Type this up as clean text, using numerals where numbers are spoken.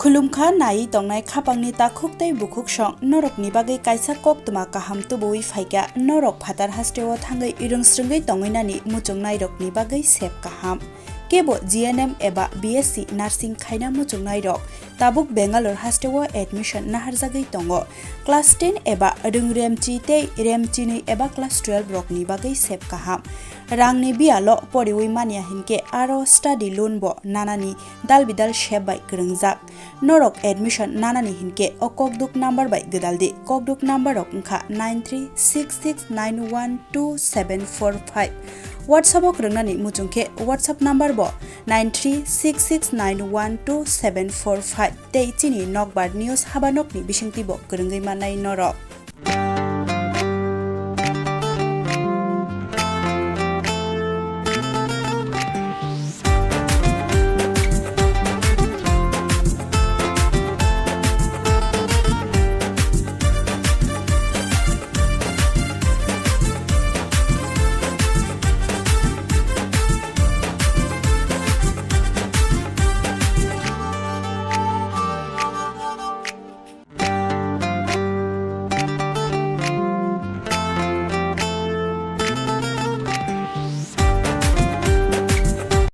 खुलुमखा नाई तंगनाय खापांगनि ताखुक तै बुखुक सं नरकनि बागै कायसा कक्तमा काहाम तुबुइ फाइका नरक फातार हास्टेओ थांगै इरंस्रंगै तंगैनानि मुचुं नायरकनि बागै सेब काहाम केबो GNM एबा BSC नार्सिं खायना मुचुं नायरक ताबुक बेंगालुर हास्टेओ एडमिशन नाहारजागै तंगो क्लास 10 एबा रेमची तै रेमची नै एबा क्लास 12 रकनि बागै सेब काहाम रांनि बियालो परिवै मानिया हिनके आरो स्टाडी लोन बो नानानि दालबिदाल शेब बाय गरंजाक नरक एडमिशन नानानि हिनके अककदुक नंबर बाय गदालदि ककदुक नंबर रक अंखा 9366912745 WhatsApp ok rangani muchungke WhatsApp number bo 9366912745 tei chini nokbar news habanokni bisingti bo grongai manai norok